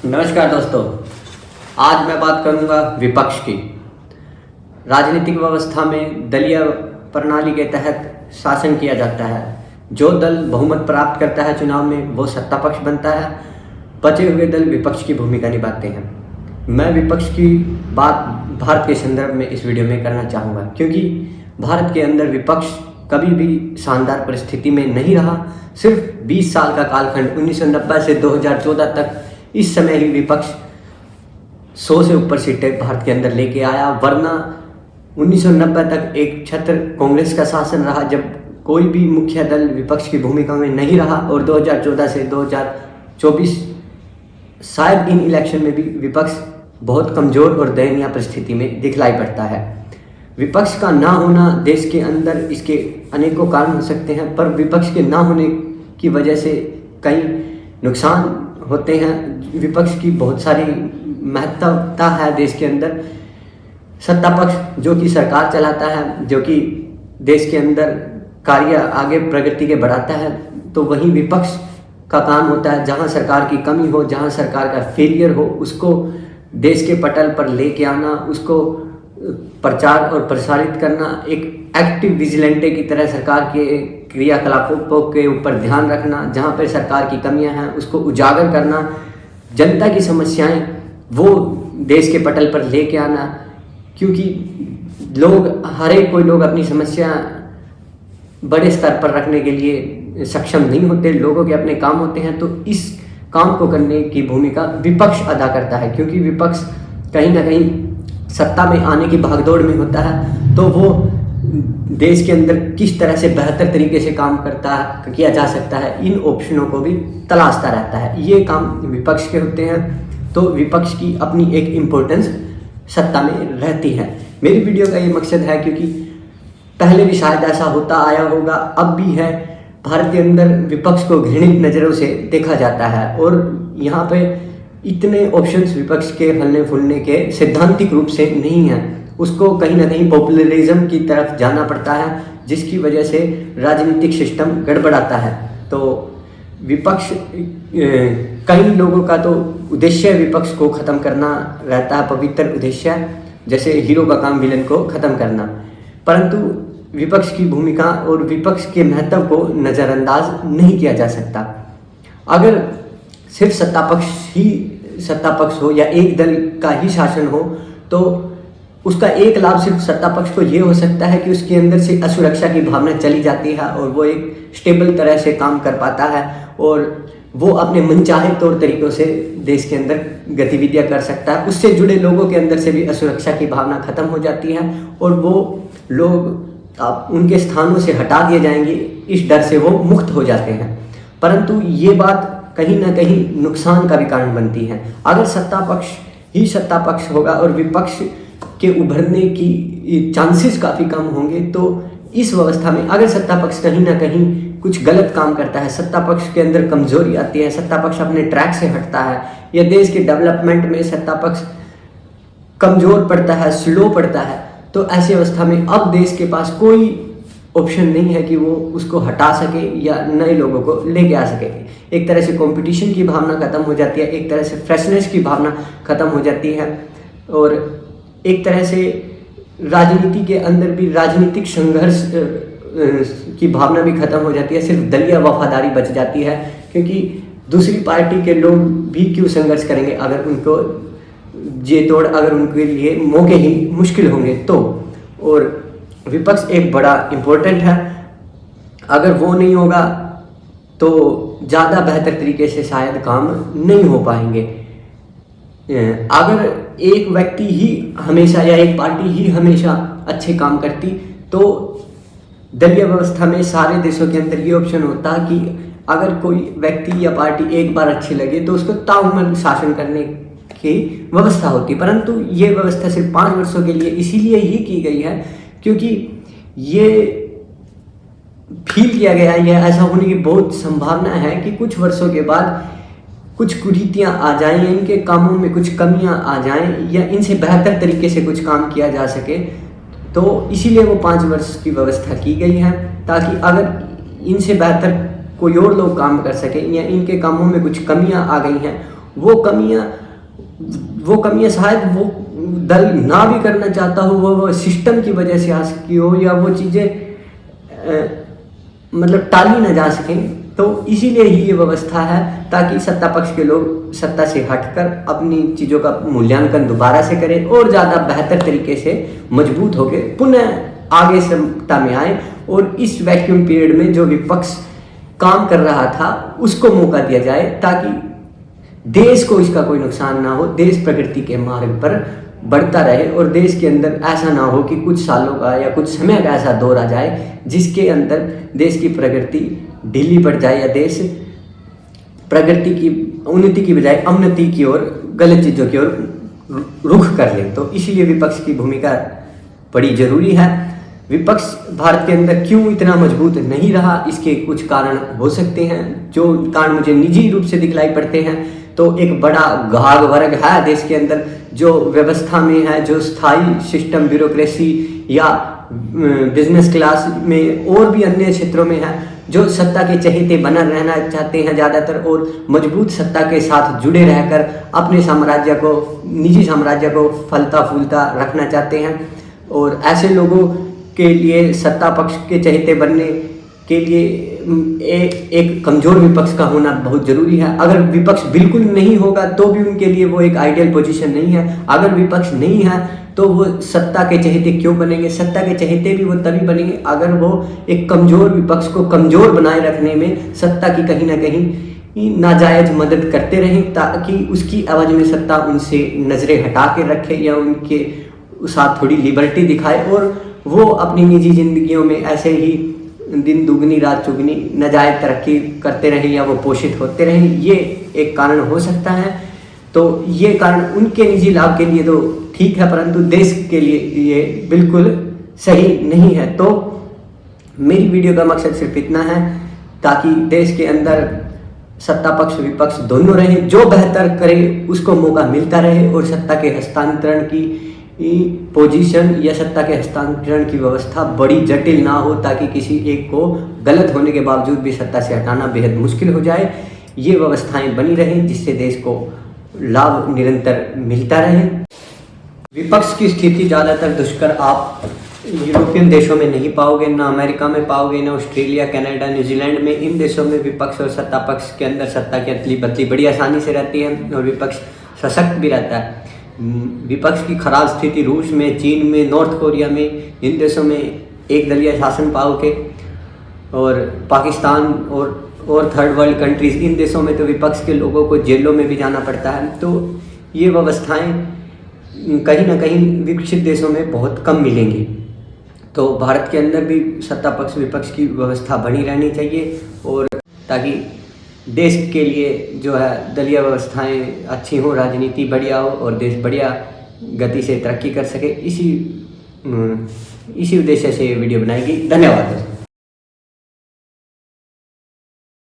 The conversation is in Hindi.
नमस्कार दोस्तों, आज मैं बात करूंगा विपक्ष की। राजनीतिक व्यवस्था में दलीय प्रणाली के तहत शासन किया जाता है। जो दल बहुमत प्राप्त करता है चुनाव में वो सत्ता पक्ष बनता है, बचे हुए दल विपक्ष की भूमिका निभाते हैं। मैं विपक्ष की बात भारत के संदर्भ में इस वीडियो में करना चाहूँगा, क्योंकि भारत के अंदर विपक्ष कभी भी शानदार परिस्थिति में नहीं रहा। सिर्फ 20 साल का कालखंड 1990 से 2014 तक, इस समय ही विपक्ष 100 से ऊपर सीटें भारत के अंदर लेके आया। वरना 1990 तक एक छत्र कांग्रेस का शासन रहा, जब कोई भी मुख्य दल विपक्ष की भूमिका में नहीं रहा। और 2014 से 2024 शायद इन इलेक्शन में भी विपक्ष बहुत कमज़ोर और दयनीय परिस्थिति में दिखलाई पड़ता है। विपक्ष का ना होना देश के अंदर, इसके अनेकों कारण हो सकते हैं, पर विपक्ष के ना होने की वजह से कई नुकसान होते हैं। विपक्ष की बहुत सारी महत्वता है देश के अंदर। सत्ता पक्ष जो कि सरकार चलाता है, जो कि देश के अंदर कार्य आगे प्रगति के बढ़ाता है, तो वहीं विपक्ष का काम होता है जहां सरकार की कमी हो, जहां सरकार का फेलियर हो, उसको देश के पटल पर लेके आना, उसको प्रचार और प्रसारित करना, एक एक्टिव विजिलेंटे की तरह सरकार के क्रियाकलापों के ऊपर ध्यान रखना, जहाँ पर सरकार की कमियां हैं उसको उजागर करना, जनता की समस्याएं वो देश के पटल पर लेके आना। क्योंकि हर एक कोई लोग अपनी समस्या बड़े स्तर पर रखने के लिए सक्षम नहीं होते, लोगों के अपने काम होते हैं। तो इस काम को करने की भूमिका विपक्ष अदा करता है, क्योंकि विपक्ष कहीं ना कहीं सत्ता में आने की भागदौड़ में होता है। तो वो देश के अंदर किस तरह से बेहतर तरीके से काम किया जा सकता है, इन ऑप्शनों को भी तलाशता रहता है। ये काम विपक्ष के होते हैं। तो विपक्ष की अपनी एक इम्पोर्टेंस सत्ता में रहती है। मेरी वीडियो का ये मकसद है, क्योंकि पहले भी शायद ऐसा होता आया होगा, अब भी है, भारत के अंदर विपक्ष को घृणित नज़रों से देखा जाता है। और यहाँ पे इतने ऑप्शंस विपक्ष के फलने फूलने के सैद्धांतिक रूप से नहीं है। उसको कहीं ना कहीं पॉपुलरिज्म की तरफ जाना पड़ता है, जिसकी वजह से राजनीतिक सिस्टम गड़बड़ाता है। तो विपक्ष, कई लोगों का तो उद्देश्य विपक्ष को ख़त्म करना रहता है, पवित्र उद्देश्य, जैसे हीरो का काम विलन को ख़त्म करना। परंतु विपक्ष की भूमिका और विपक्ष के महत्व को नज़रअंदाज नहीं किया जा सकता। अगर सिर्फ सत्ता पक्ष हो या एक दल का ही शासन हो, तो उसका एक लाभ सिर्फ सत्ता पक्ष को ये हो सकता है कि उसके अंदर से असुरक्षा की भावना चली जाती है और वो एक स्टेबल तरह से काम कर पाता है, और वो अपने मनचाहे तौर तरीक़ों से देश के अंदर गतिविधियां कर सकता है। उससे जुड़े लोगों के अंदर से भी असुरक्षा की भावना खत्म हो जाती है, और वो लोग उनके स्थानों से हटा दिए जाएंगे, इस डर से वो मुक्त हो जाते हैं। परंतु ये बात कहीं ना कहीं नुकसान का भी कारण बनती है। अगर सत्ता पक्ष होगा और विपक्ष के उभरने की चांसेस काफ़ी कम होंगे, तो इस व्यवस्था में अगर सत्ता पक्ष कहीं ना कहीं कुछ गलत काम करता है, सत्ता पक्ष के अंदर कमजोरी आती है, सत्ता पक्ष अपने ट्रैक से हटता है, या देश के डेवलपमेंट में सत्ता पक्ष कमजोर पड़ता है, स्लो पड़ता है, तो ऐसी अवस्था में अब देश के पास कोई ऑप्शन नहीं है कि वो उसको हटा सके या नए लोगों को लेके आ सके। एक तरह से कंपटीशन की भावना खत्म हो जाती है, एक तरह से फ्रेशनेस की भावना खत्म हो जाती है, और एक तरह से राजनीति के अंदर भी राजनीतिक संघर्ष की भावना भी खत्म हो जाती है। सिर्फ दलीय वफादारी बच जाती है, क्योंकि दूसरी पार्टी के लोग भी क्यों संघर्ष करेंगे अगर उनको अगर उनके लिए मौके ही मुश्किल होंगे तो। और विपक्ष एक बड़ा इम्पोर्टेंट है, अगर वो नहीं होगा तो ज़्यादा बेहतर तरीके से शायद काम नहीं हो पाएंगे। अगर एक व्यक्ति ही हमेशा या एक पार्टी ही हमेशा अच्छे काम करती, तो दलीय व्यवस्था में सारे देशों के अंदर ये ऑप्शन होता कि अगर कोई व्यक्ति या पार्टी एक बार अच्छी लगे तो उसको ताउम्र शासन करने की व्यवस्था होती। परंतु ये व्यवस्था सिर्फ 5 वर्षों के लिए इसीलिए ही की गई है, क्योंकि ये फील किया गया है, या ऐसा होने की बहुत संभावना है कि कुछ वर्षों के बाद कुछ कुरीतियाँ आ जाएं, इनके कामों में कुछ कमियाँ आ जाएं, या इनसे बेहतर तरीके से कुछ काम किया जा सके। तो इसीलिए वो 5 वर्ष की व्यवस्था की गई है, ताकि अगर इनसे बेहतर कोई और लोग काम कर सकें या इनके कामों में कुछ कमियां आ गई हैं वो कमियां शायद वो दल ना भी करना चाहता हो, वो सिस्टम की वजह से आ सकी हो, या वो चीज़ें मतलब टाली ना जा सकें। तो इसीलिए ही ये व्यवस्था है, ताकि सत्ता पक्ष के लोग सत्ता से हटकर अपनी चीज़ों का मूल्यांकन दोबारा से करें और ज़्यादा बेहतर तरीके से मजबूत होकर पुनः आगे सत्ता में आए, और इस वैक्यूम पीरियड में जो विपक्ष काम कर रहा था उसको मौका दिया जाए, ताकि देश को इसका कोई नुकसान ना हो, देश प्रगति के मार्ग पर बढ़ता रहे, और देश के अंदर ऐसा ना हो कि कुछ सालों का या कुछ समय का ऐसा दौर आ जाए जिसके अंदर देश की प्रगति ढीली पड़ जाए, या देश प्रगति की उन्नति की बजाय अवनति की ओर, गलत चीज़ों की ओर रुख कर ले। तो इसीलिए विपक्ष की भूमिका बड़ी जरूरी है। विपक्ष भारत के अंदर क्यों इतना मजबूत नहीं रहा, इसके कुछ कारण हो सकते हैं, जो कारण मुझे निजी रूप से दिखलाई पड़ते हैं। तो एक बड़ा गाढ़ वर्ग है देश के अंदर, जो व्यवस्था में है, जो स्थायी सिस्टम, ब्यूरोक्रेसी या बिजनेस क्लास में और भी अन्य क्षेत्रों में है, जो सत्ता के चहेते बना रहना चाहते हैं ज़्यादातर, और मजबूत सत्ता के साथ जुड़े रहकर अपने साम्राज्य को, निजी साम्राज्य को फलता फूलता रखना चाहते हैं। और ऐसे लोगों के लिए सत्ता पक्ष के चहेते बनने के लिए एक कमज़ोर विपक्ष का होना बहुत ज़रूरी है। अगर विपक्ष बिल्कुल नहीं होगा तो भी उनके लिए वो एक आइडियल पोजीशन नहीं है। अगर विपक्ष नहीं है तो वो सत्ता के चहेते क्यों बनेंगे? सत्ता के चहेते भी वो तभी बनेंगे अगर वो एक कमज़ोर विपक्ष को कमज़ोर बनाए रखने में सत्ता की कहीं ना कहीं नाजायज मदद करते रहें, ताकि उसकी आवाज़ में सत्ता उनसे नज़रें हटा के रखे या उनके साथ थोड़ी लिबर्टी दिखाए, और वो अपनी निजी जिंदगियों में ऐसे ही दिन दुगनी रात चुगनी नाजायज तरक्की करते रहें या वो पोषित होते रहें। ये एक कारण हो सकता है। तो ये कारण उनके निजी लाभ के लिए तो ठीक है, परंतु देश के लिए ये बिल्कुल सही नहीं है। तो मेरी वीडियो का मकसद सिर्फ इतना है, ताकि देश के अंदर सत्ता पक्ष विपक्ष दोनों रहे, जो बेहतर करे उसको मौका मिलता रहे, और सत्ता के हस्तांतरण की पोजीशन या सत्ता के हस्तांतरण की व्यवस्था बड़ी जटिल ना हो, ताकि किसी एक को गलत होने के बावजूद भी सत्ता से हटाना बेहद मुश्किल हो जाए। ये व्यवस्थाएं बनी रहें जिससे देश को लाभ निरंतर मिलता रहे। विपक्ष की स्थिति ज़्यादातर दुष्कर आप यूरोपियन देशों में नहीं पाओगे, ना अमेरिका में पाओगे, ना ऑस्ट्रेलिया, कनाडा, न्यूजीलैंड में। इन देशों में विपक्ष और सत्ता पक्ष के अंदर सत्ता की अदली बदली बड़ी आसानी से रहती है, और विपक्ष सशक्त भी रहता है। विपक्ष की खराब स्थिति रूस में, चीन में, नॉर्थ कोरिया में, इन देशों में एक दलीय शासन पाओगे, और पाकिस्तान और थर्ड वर्ल्ड कंट्रीज़, इन देशों में तो विपक्ष के लोगों को जेलों में भी जाना पड़ता है। तो ये व्यवस्थाएं कहीं ना कहीं विकसित देशों में बहुत कम मिलेंगी। तो भारत के अंदर भी सत्ता पक्ष विपक्ष की व्यवस्था बनी रहनी चाहिए, और ताकि देश के लिए जो है दलीय व्यवस्थाएं अच्छी हों, राजनीति बढ़िया हो, और देश बढ़िया गति से तरक्की कर सके। इसी उद्देश्य से ये वीडियो बनाएगी। धन्यवाद।